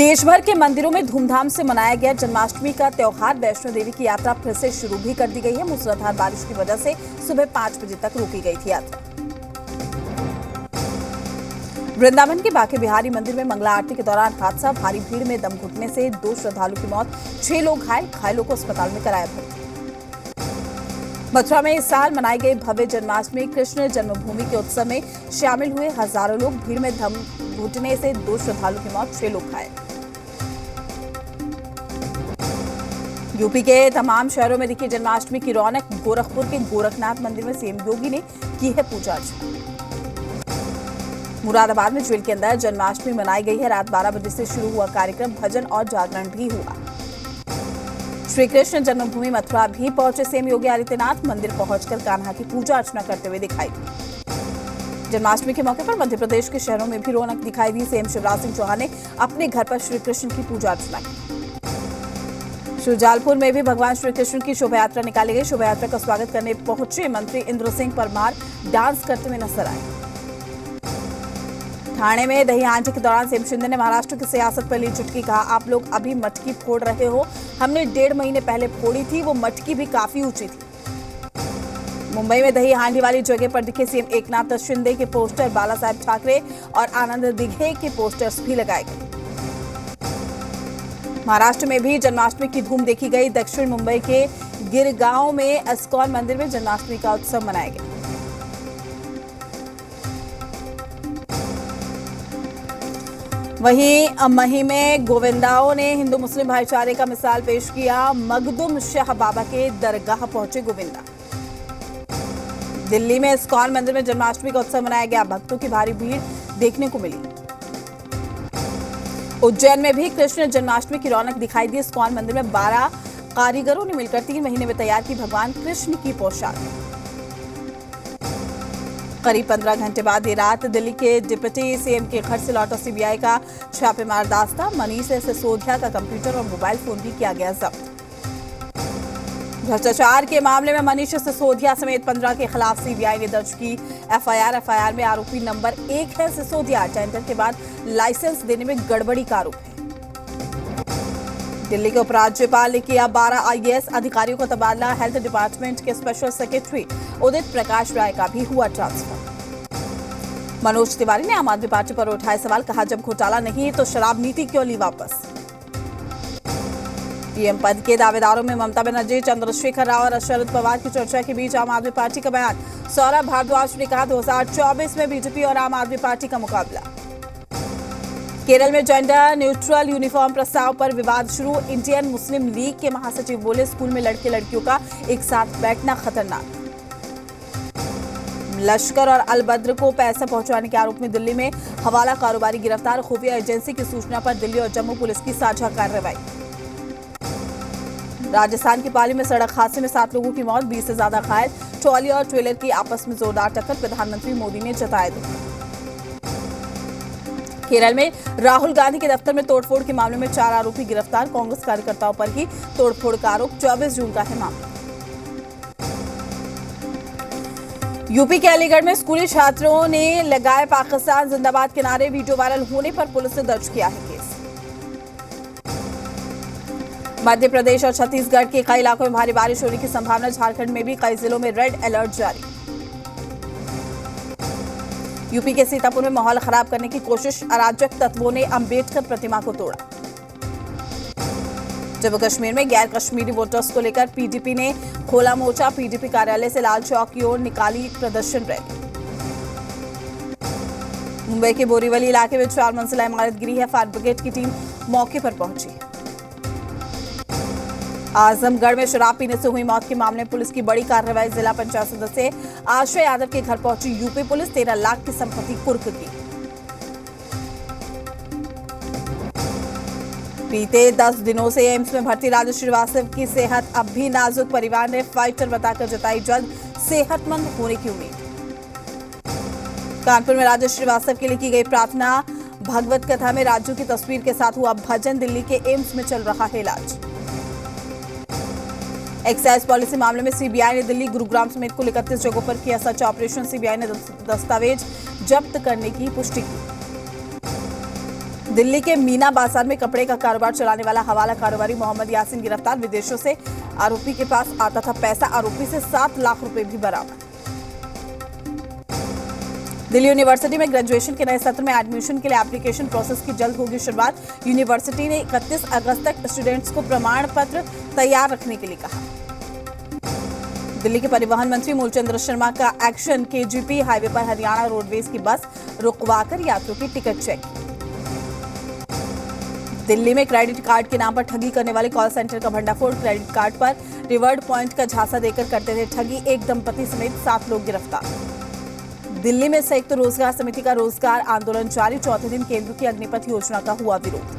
देश भर के मंदिरों में धूमधाम से मनाया गया जन्माष्टमी का त्योहार। वैष्णो देवी की यात्रा फिर से शुरू भी कर दी गई है। मूसलाधार बारिश की वजह से सुबह 5 बजे तक रोकी गई थी यात्रा। वृंदावन के बांके बिहारी मंदिर में मंगला आरती के दौरान हादसा। भारी भीड़ में दम घुटने से 2 श्रद्धालु की मौत, 6 लोग घायलों को अस्पताल में कराया भर्ती। मथुरा में इस साल मनाई गई भव्य जन्माष्टमी कृष्ण जन्मभूमि के उत्सव में शामिल हुए हजारों लोग। भीड़ में दम घुटने से 2 श्रद्धालु की मौत, 6 लोग घायल। यूपी के तमाम शहरों में दिखी जन्माष्टमी की रौनक। गोरखपुर के गोरखनाथ मंदिर में सीएम योगी ने की है पूजा अर्चना। मुरादाबाद में जेल के अंदर जन्माष्टमी मनाई गई है। रात 12 बजे से शुरू हुआ कार्यक्रम, भजन और जागरण भी हुआ। श्री कृष्ण जन्मभूमि मथुरा भी पहुंचे सीएम योगी आदित्यनाथ। मंदिर पहुंचकर कान्हा की पूजा अर्चना करते हुए दिखाई दी। जन्माष्टमी के मौके पर मध्य प्रदेश के शहरों में भी रौनक दिखाई दी। सीएम शिवराज सिंह चौहान ने अपने घर पर श्री कृष्ण की पूजा अर्चना की। शुजालपुर में भी भगवान श्री कृष्ण की शोभा यात्रा निकाली गई। शोभा यात्रा का स्वागत करने पहुंचे मंत्री इंद्र सिंह परमार डांस करते हुए नजर आए। ठाणे में दही हांडी के दौरान सीएम शिंदे ने महाराष्ट्र की सियासत पर ली चुटकी। कहा, आप लोग अभी मटकी फोड़ रहे हो, हमने 1.5 महीने पहले फोड़ी थी, वो मटकी भी काफी ऊंची थी। मुंबई में दही हांडी वाली जगह पर दिखे सीएम एकनाथ शिंदे के पोस्टर। बाला साहेब ठाकरे और आनंद दिघे के पोस्टर्स भी लगाए गए। महाराष्ट्र में भी जन्माष्टमी की धूम देखी गई। दक्षिण मुंबई के गिरगांव में इस्कॉन मंदिर में जन्माष्टमी का उत्सव मनाया गया। वहीं मही में गोविंदाओं ने हिंदू मुस्लिम भाईचारे का मिसाल पेश किया। मखदूम शाह बाबा के दरगाह पहुंचे गोविंदा। दिल्ली में इस्कॉन मंदिर में जन्माष्टमी का उत्सव मनाया गया। भक्तों की भारी भीड़ देखने को मिली। उज्जैन में भी कृष्ण जन्माष्टमी की रौनक दिखाई दी। इस्कॉन मंदिर में 12 कारीगरों ने मिलकर 3 महीने में तैयार की भगवान कृष्ण की पोशाक। करीब 15 घंटे बाद देर रात दिल्ली के डिप्टी सीएम के घर से लौटा सीबीआई का छापेमार दास्ता। मनीष सिसोदिया का कंप्यूटर और मोबाइल फोन भी किया गया जब्त। भ्रष्टाचार के मामले में मनीष सिसोदिया समेत 15 के खिलाफ सीबीआई ने दर्ज की एफआईआर में आरोपी नंबर 1 है सिसोदिया। टेंडर के बाद लाइसेंस देने में गड़बड़ी का आरोप है। दिल्ली के उपराज्यपाल ने किया 12 आईएएस अधिकारियों का तबादला। हेल्थ डिपार्टमेंट के स्पेशल सेक्रेटरी उदित प्रकाश राय का भी हुआ ट्रांसफर। मनोज तिवारी ने आम आदमी पार्टी पर उठाए सवाल। कहा, जब घोटाला नहीं तो शराब नीति क्यों ली वापस। पीएम पद के दावेदारों में ममता बनर्जी, चंद्रशेखर राव और शरद पवार की चर्चा के बीच आम आदमी पार्टी का बयान। सौरभ भारद्वाज ने कहा, 2024 में बीजेपी और आम आदमी पार्टी का मुकाबला। केरल में जेंडर न्यूट्रल यूनिफॉर्म प्रस्ताव पर विवाद शुरू। इंडियन मुस्लिम लीग के महासचिव बोले, स्कूल में लड़के लड़कियों का एक साथ बैठना खतरनाक। लश्कर और अलबद्र को पैसा पहुंचाने के आरोप में दिल्ली में हवाला कारोबारी गिरफ्तार। खुफिया एजेंसी की सूचना पर दिल्ली और जम्मू पुलिस की साझा कार्रवाई। राजस्थान की पाली में सड़क हादसे में 7 लोगों की मौत, 20 से ज्यादा घायल। ट्रॉली और ट्रेलर की आपस में जोरदार टक्कर। प्रधानमंत्री मोदी ने जताया दुख। केरल में राहुल गांधी के दफ्तर में तोड़फोड़ के मामले में 4 आरोपी गिरफ्तार। कांग्रेस कार्यकर्ताओं पर ही तोड़फोड़ का आरोप। 24 जून का है मामला। यूपी के अलीगढ़ में स्कूली छात्रों ने लगाए पाकिस्तान जिंदाबाद के नारे। वीडियो वायरल होने पर पुलिस ने दर्ज किया है केस। मध्य प्रदेश और छत्तीसगढ़ के कई इलाकों में भारी बारिश होने की संभावना। झारखंड में भी कई जिलों में रेड अलर्ट जारी। यूपी के सीतापुर में माहौल खराब करने की कोशिश। अराजक तत्वों ने अंबेडकर प्रतिमा को तोड़ा। जम्मू कश्मीर में गैर कश्मीरी वोटर्स को लेकर पीडीपी ने खोला मोर्चा। पीडीपी कार्यालय से लाल चौक की ओर निकाली प्रदर्शन रैली। मुंबई के बोरीवली इलाके में 4 मंजिला इमारत गिरी है। फायर ब्रिगेड की टीम मौके पर पहुंची। आजमगढ़ में शराब पीने से हुई मौत के मामले में पुलिस की बड़ी कार्रवाई। जिला पंचायत सदस्य आश्रय यादव के घर पहुंची यूपी पुलिस। 13 लाख की संपत्ति कुर्क की। बीते 10 दिनों से एम्स में भर्ती राजू श्रीवास्तव की सेहत अब भी नाजुक। परिवार ने फाइटर बताकर जताई जल्द सेहतमंद होने की उम्मीद। कानपुर में राजू श्रीवास्तव के लिए की गई प्रार्थना। भगवत कथा में राजू की तस्वीर के साथ हुआ भजन। दिल्ली के एम्स में चल रहा है इलाज। एक्साइज पॉलिसी मामले में सीबीआई ने दिल्ली, गुरुग्राम समेत कुल 31 जगहों पर किया सर्च ऑपरेशन। सीबीआई ने दस्तावेज जब्त करने की पुष्टि की। दिल्ली के मीना बाजार में कपड़े का कारोबार चलाने वाला हवाला कारोबारी मोहम्मद यासीन गिरफ्तार। विदेशों से आरोपी के पास आता था पैसा। आरोपी से 7 लाख रुपए भी बरामद। दिल्ली यूनिवर्सिटी में ग्रेजुएशन के नए सत्र में एडमिशन के लिए एप्लीकेशन प्रोसेस की जल्द होगी शुरुआत। यूनिवर्सिटी ने 31 अगस्त तक स्टूडेंट्स को प्रमाण पत्र तैयार रखने के लिए कहा। दिल्ली के परिवहन मंत्री मूलचंद शर्मा का एक्शन। केजीपी हाईवे पर हरियाणा रोडवेज की बस रुकवाकर यात्रियों की टिकट चेक। दिल्ली में क्रेडिट कार्ड के नाम पर ठगी करने वाले कॉल सेंटर का भंडाफोड़। क्रेडिट कार्ड पर रिवॉर्ड पॉइंट का झांसा देकर करते थे ठगी। एक दंपति समेत 7 लोग गिरफ्तार। दिल्ली में संयुक्त रोजगार समिति का रोजगार आंदोलन जारी। चौथे दिन केंद्र की अग्निपथ योजना का हुआ विरोध।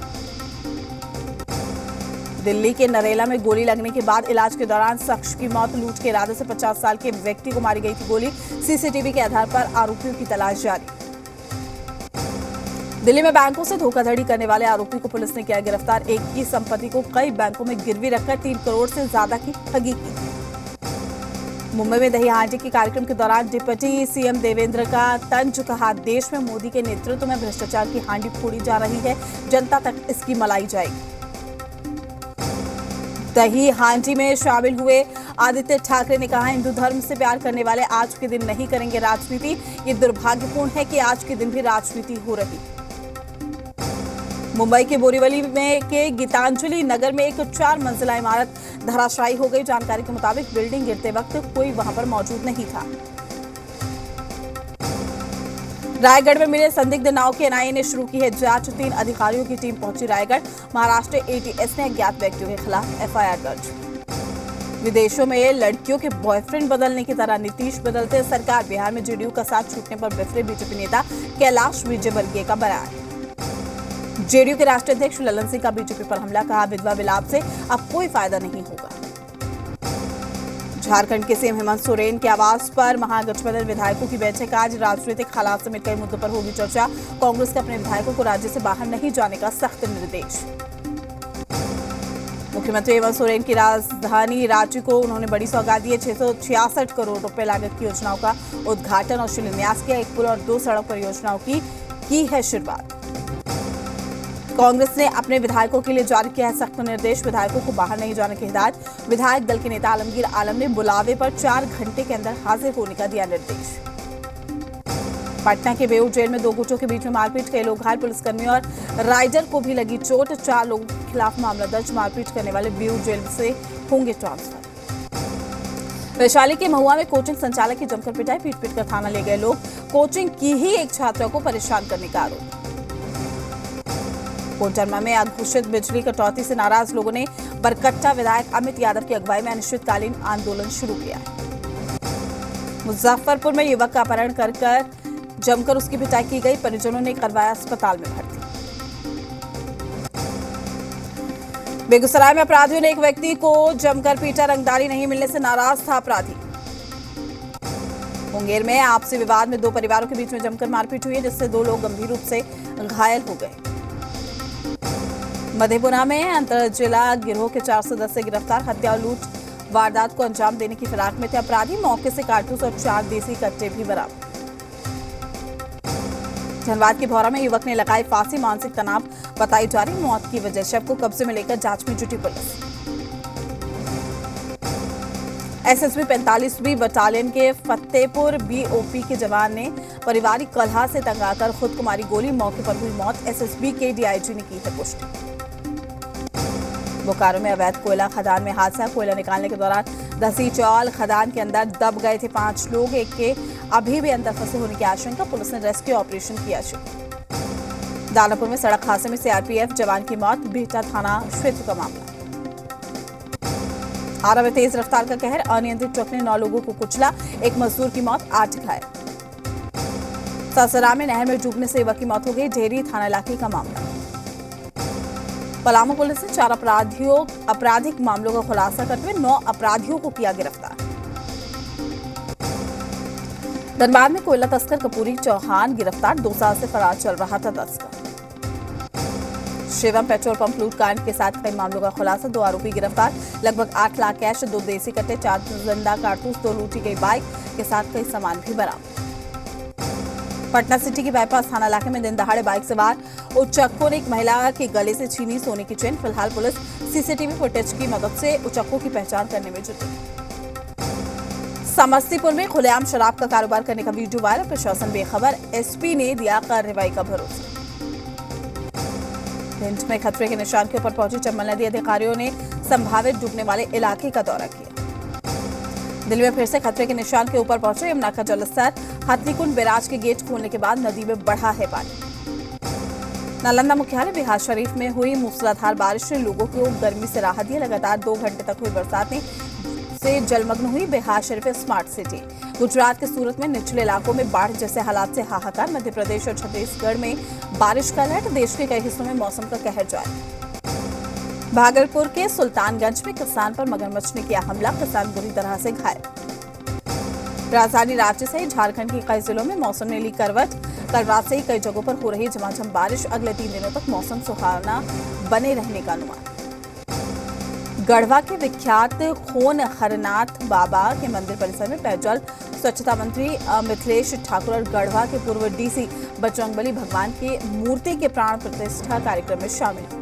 दिल्ली के नरेला में गोली लगने के बाद इलाज के दौरान शख्स की मौत। लूट के इरादे से 50 साल के व्यक्ति को मारी गई थी गोली। सीसीटीवी के आधार पर आरोपियों की तलाश जारी। दिल्ली में बैंकों से धोखाधड़ी करने वाले आरोपी को पुलिस ने किया गिरफ्तार। एक की संपत्ति को कई बैंकों में गिरवी रखकर 3 करोड़ से ज्यादा की ठगी की। मुंबई में दही हांडी के कार्यक्रम के दौरान डिप्टी सीएम देवेंद्र का तंज। कहा, देश में मोदी के नेतृत्व में भ्रष्टाचार की हांडी फोड़ी जा रही है, जनता तक इसकी मलाई जाएगी। दही हांडी में शामिल हुए आदित्य ठाकरे ने कहा, हिंदू धर्म से प्यार करने वाले आज के दिन नहीं करेंगे राजनीति। ये दुर्भाग्यपूर्ण है कि आज के दिन भी राजनीति हो रही। मुंबई के बोरीवली में के गीतांजलि नगर में एक 4 मंजिला इमारत धराशायी हो गई। जानकारी के मुताबिक बिल्डिंग गिरते वक्त कोई वहां पर मौजूद नहीं था। रायगढ़ में मिले संदिग्ध नाव की एनआईए ने शुरू की है जांच। 3 अधिकारियों की टीम पहुंची रायगढ़। महाराष्ट्र एटीएस ने अज्ञात व्यक्तियों के खिलाफ एफआईआर दर्ज। विदेशों में लड़कियों के बॉयफ्रेंड बदलने की तरह नीतीश बदलते सरकार। बिहार में जेडीयू का साथ छूटने पर बिफरे बीजेपी नेता कैलाश विजयवर्गीय का बयान। जेडीयू के राष्ट्रीय अध्यक्ष ललन सिंह का बीजेपी पर हमला। कहा, विधवा विलाप से अब कोई फायदा नहीं होगा। झारखंड के सीएम हेमंत सोरेन के आवास पर महागठबंधन विधायकों की बैठक। आज राजनीतिक हालात समेत कई मुद्दों पर होगी चर्चा। कांग्रेस के अपने विधायकों को राज्य से बाहर नहीं जाने का सख्त निर्देश। मुख्यमंत्री हेमंत सोरेन की राजधानी रांची को उन्होंने बड़ी सौगात दी है। 666 करोड़ रुपए लागत की योजनाओं का उद्घाटन और शिलान्यास किया। 1 पुल और 2 सड़क परियोजनाओं की है शुरुआत। कांग्रेस ने अपने विधायकों के लिए जारी किया है सख्त निर्देश। विधायकों को बाहर नहीं जाने की हिदायत। विधायक दल के नेता आलमगीर आलम ने बुलावे पर 4 घंटे के अंदर हाजिर होने का दिया निर्देश। पटना के बेऊर जेल में 2 गुटों के बीच में मारपीट। कई लोग घायल। पुलिसकर्मी और राइडर को भी लगी चोट। 4 लोगों के खिलाफ मामला दर्ज। मारपीट करने वाले बेऊर जेल से होंगे ट्रांसफर। वैशाली के महुआ में कोचिंग संचालक की जमकर पिटाई। पीट कर थाना ले गए लोग। कोचिंग की ही एक छात्रा को परेशान करने का आरोप। कोडरमा में अघोषित बिजली कटौती से नाराज लोगों ने बरकट्टा विधायक अमित यादव की अगुवाई में अनिश्चितकालीन आंदोलन शुरू किया है। मुजफ्फरपुर में युवक का अपहरण कर जमकर उसकी पिटाई की गई। परिजनों ने करवाया अस्पताल में भर्ती। बेगूसराय में अपराधियों ने एक व्यक्ति को जमकर पीटा। रंगदारी नहीं मिलने से नाराज था अपराधी। मुंगेर में आपसी विवाद में 2 परिवारों के बीच में जमकर मारपीट हुई है, जिससे 2 लोग गंभीर रूप से घायल हो गए। मधेपुरा में अंतर जिला गिरोह के 4 सदस्य गिरफ्तार। हत्या और लूट वारदात को अंजाम देने की फिराक में थे अपराधी। मौके से कारतूस और 4 देसी कट्टे भी बरामद। धनबाद के भौरा में युवक ने लगाई फांसी। मानसिक तनाव बताई जा रही मौत की वजह। शव को कब्जे में लेकर जांच में जुटी पुलिस। एसएसबी 45वीं बटालियन के फतेहपुर बीओपी के जवान ने पारिवारिक कलह से तंग आकर खुद को मारी गोली। मौके पर हुई मौत। एसएसबी के डीआईजी ने की है पुष्टि। बोकारो में अवैध कोयला खदान में हादसा। कोयला निकालने के दौरान दसीचौल खदान के अंदर दब गए थे 5 लोग। एक के अभी भी अंदर फंसे होने की आशंका। पुलिस ने रेस्क्यू ऑपरेशन किया शुरू। दानापुर में सड़क हादसे में सीआरपीएफ जवान की मौत। बिहटा थाना क्षेत्र का मामला। आरा में तेज रफ्तार का कहर। अनियंत्रित ट्रक ने 9 लोगों को कुचला। एक मजदूर की मौत, 8 घायल। सासाराम में नहर में डूबने से युवक की मौत हो गई। ढेरी थाना इलाके का मामला। पलामू पुलिस ने 4 आपराधिक मामलों का खुलासा करते हुए 9 अपराधियों को किया गिरफ्तार। धनबाद में कोयला तस्कर कपूरी चौहान गिरफ्तार। 2 साल से फरार चल रहा था तस्कर। शिवम पेट्रोल पंप लूट कांड के साथ कई मामलों का खुलासा। 2 आरोपी गिरफ्तार। लगभग 8 लाख कैश, 2 देसी कट्टे, 4 जिंदा कारतूस, 2 लूटी गई बाइक के साथ कई सामान भी बरामद। पटना सिटी के बाईपास थाना इलाके में दिन दहाड़े बाइक सवार उचक्कों ने एक महिला के गले से छीनी सोने की चेन। फिलहाल पुलिस सीसीटीवी फुटेज की मदद से उचक्कों की पहचान करने में जुटी। समस्तीपुर में खुलेआम शराब का कारोबार करने का वीडियो वायरल, प्रशासन बेखबर, एसपी ने दिया कार्रवाई का भरोसा। भिंड में खतरे के निशान के ऊपर पहुंची चंबल नदी, अधिकारियों ने संभावित डूबने वाले इलाके का दौरा किया। दिल्ली में फिर से खतरे के निशान के ऊपर पहुंचे यमुना का जलस्तर, हथनीकुंड बैराज के गेट खोलने के बाद नदी में बढ़ा है पानी। नालंदा मुख्यालय बिहार शरीफ में हुई मूसलाधार बारिश ने लोगों को गर्मी से राहत दी। लगातार 2 घंटे तक हुई बरसात से जलमग्न हुई बिहार शरीफ स्मार्ट सिटी। गुजरात के सूरत में निचले इलाकों में बाढ़ जैसे हालात से हाहाकार। मध्य प्रदेश और छत्तीसगढ़ में बारिश का अलर्ट, देश के कई हिस्सों में मौसम का कहर जारी। भागलपुर के सुल्तानगंज में किसान पर मगरमच्छ ने किया हमला, किसान बुरी तरह से घायल। राजधानी रांची सहित झारखंड के कई जिलों में मौसम ने ली करवट। कल रात से ही कई जगहों पर हो रही झमाझम बारिश, अगले 3 दिनों तक मौसम सुहावना बने रहने का अनुमान। गढ़वा के विख्यात खोन हरनाथ बाबा के मंदिर परिसर में पेयजल स्वच्छता मंत्री मिथिलेश ठाकुर और गढ़वा के पूर्व डीसी बजरंगबली भगवान की मूर्ति के प्राण प्रतिष्ठा कार्यक्रम में शामिल हुए।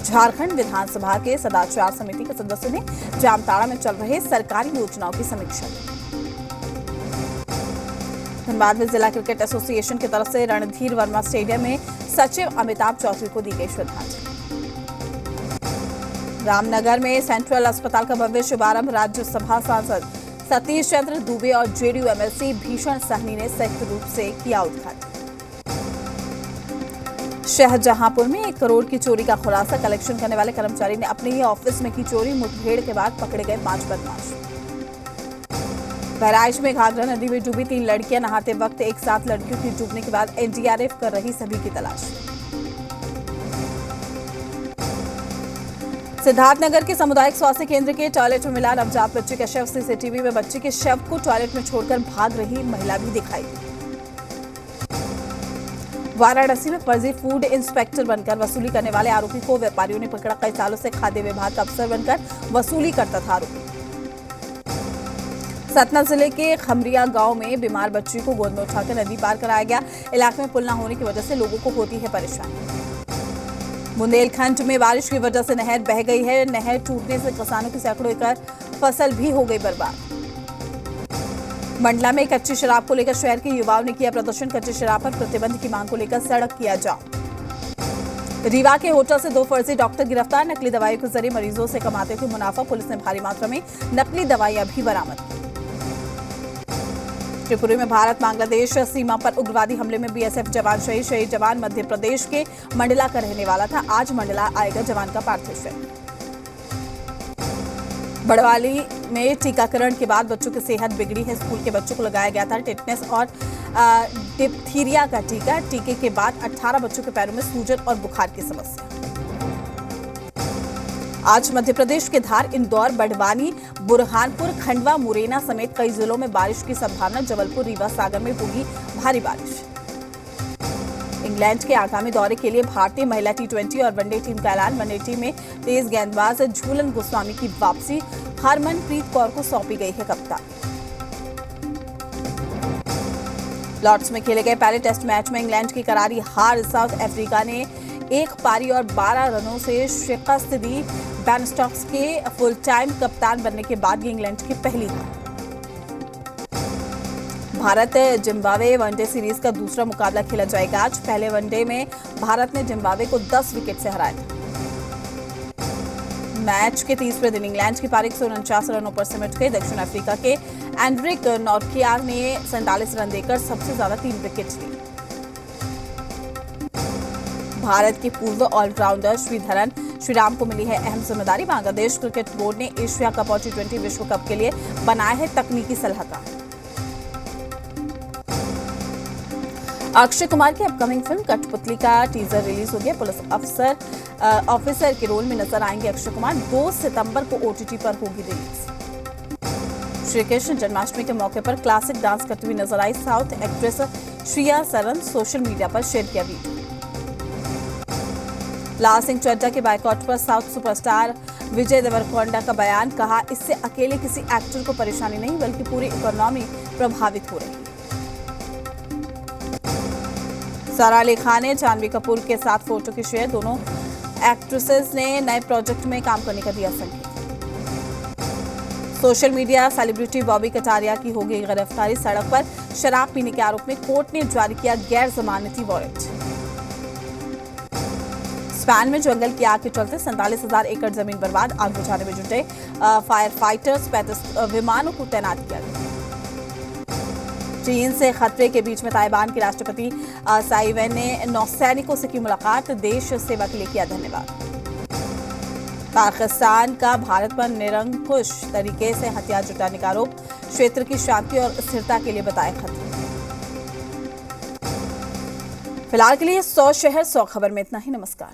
झारखंड विधानसभा के सदाचार समिति के सदस्यों ने जामताड़ा में चल रहे सरकारी योजनाओं की समीक्षा की। धनबाद में जिला क्रिकेट एसोसिएशन की तरफ से रणधीर वर्मा स्टेडियम में सचिव अमिताभ चौधरी को दी गई श्रद्धांजलि। रामनगर में सेंट्रल अस्पताल का भव्य शुभारंभ, राज्यसभा सांसद सतीश चंद्र दुबे और जेडीयू एमएलसी भीषण साहनी ने संयुक्त रूप से किया उद्घाटन। शाहजहांपुर में 1 करोड़ की चोरी का खुलासा, कलेक्शन करने वाले कर्मचारी ने अपने ही ऑफिस में की चोरी। मुठभेड़ के बाद पकड़े गए 5 बदमाश। बहराइच में घाघरा नदी में डूबी 3 लड़कियां, नहाते वक्त एक साथ लड़कियों की डूबने के बाद एनडीआरएफ कर रही सभी की तलाश। सिद्धार्थनगर के सामुदायिक स्वास्थ्य केंद्र के टॉयलेट में मिला नवजात बच्चे का शव। सीसीटीवी में बच्चे के शव को टॉयलेट में छोड़कर भाग रही महिला भी दिखाई दी। वाराणसी में फर्जी फूड इंस्पेक्टर बनकर वसूली करने वाले आरोपी को व्यापारियों ने पकड़ा। कई सालों से खाद्य विभाग का अफसर बनकर वसूली करता था आरोपी। सतना जिले के खमरिया गांव में बीमार बच्ची को गोद में उठाकर नदी पार कराया गया। इलाके में पुल न होने की वजह से लोगों को होती है परेशानी। बुंदेलखंड में बारिश की वजह से नहर बह गई है। नहर टूटने से किसानों की सैकड़ों एकड़ फसल भी हो गई बर्बाद। मंडला में कच्ची शराब को लेकर शहर के युवाओं ने किया प्रदर्शन। कच्ची शराब पर प्रतिबंध की मांग को लेकर सड़क किया जाम। रीवा के होटल से 2 फर्जी डॉक्टर गिरफ्तार। नकली दवाइयों के जरिए मरीजों से कमाते हुए मुनाफा। पुलिस ने भारी मात्रा में नकली दवाइयां भी बरामद की। त्रिपुरा में भारत बांग्लादेश सीमा पर उग्रवादी हमले में बीएसएफ जवान शहीद। शहीद जवान मध्य प्रदेश के मंडला का रहने वाला था। आज मंडला आएगा जवान का पार्थिव शरीर। बड़वाली में टीकाकरण के बाद बच्चों की सेहत बिगड़ी है। स्कूल के बच्चों को लगाया गया था टेटनस और डिप्थीरिया का टीका। टीके के बाद 18 बच्चों के पैरों में सूजन और बुखार की समस्या। आज मध्य प्रदेश के धार, इंदौर, बड़वानी, बुरहानपुर, खंडवा, मुरैना समेत कई जिलों में बारिश की संभावना। जबलपुर, रीवा, सागर में होगी भारी बारिश। इंग्लैंड के आगामी दौरे के लिए भारतीय महिला टी20 और वनडे टीम का ऐलान। वनडे टीम में तेज गेंदबाज झूलन गोस्वामी की वापसी। हरमनप्रीत कौर को सौंपी गई है कप्तान। लॉर्ड्स में खेले गए पहले टेस्ट मैच में इंग्लैंड की करारी हार। साउथ अफ्रीका ने 1 पारी और 12 रनों से शिकस्त दी। बेन स्टोक्स के फुल टाइम कप्तान बनने के बाद ये इंग्लैंड की पहली हार। भारत जिम्बाब्वे वनडे सीरीज का दूसरा मुकाबला खेला जाएगा आज। पहले वनडे में भारत ने जिम्बाब्वे को 10 विकेट से हराया था। मैच के तीसरे दिन इंग्लैंड की पारी 149 रनों पर सिमट गई। दक्षिण अफ्रीका के एंड्रिक नॉर्कियार ने 47 रन देकर सबसे ज्यादा 3 विकेट लिए। भारत के पूर्व ऑलराउंडर श्रीधरन श्रीराम को मिली है अहम जिम्मेदारी। बांग्लादेश क्रिकेट बोर्ड ने एशिया कप और टी20 विश्व कप के लिए बनाया है तकनीकी सलाहकार। अक्षय कुमार की अपकमिंग फिल्म कठपुतली का टीजर रिलीज हो गया। पुलिस ऑफिसर के रोल में नजर आएंगे अक्षय कुमार। 2 सितंबर को ओटीटी पर होगी रिलीज। श्री कृष्ण जन्माष्टमी के मौके पर क्लासिक डांस करती हुई नजर आई south actress Shriya Saran. Social media पर शेयर किया वीडियो। लाल सिंह चड्ढा के बाइकआउट पर साउथ सुपरस्टार विजय देवरकोंडा का बयान। कहा, इससे अकेले किसी एक्टर को परेशानी नहीं बल्कि पूरी इकोनॉमी प्रभावित हो रही है। सारा अली खान ने जानवी कपूर के साथ फोटो की शेयर। दोनों एक्ट्रेसेस ने नए प्रोजेक्ट में काम करने का दिया संकेत। Social media celebrity Bobby Kataria की होगी गिरफ्तारी। सड़क पर शराब पीने के आरोप में कोर्ट ने जारी किया गैर जमानती वारंट। स्पेन में जंगल की आग के चलते 47,000 एकड़ जमीन बर्बाद। आग बुझाने में जुटे फायर फाइटर्स 35 विमानों को तैनात किया गया। चीन से खतरे के बीच में ताइवान के राष्ट्रपति साई वेन ने नौसैनिकों से की मुलाकात। देश सेवा के लिए किया धन्यवाद। पाकिस्तान का भारत पर निरंकुश तरीके से हथियार जुटाने का आरोप। क्षेत्र की शांति और स्थिरता के लिए बताया खतरा। फिलहाल के लिए 100 शहर 100 खबर में इतना ही। नमस्कार।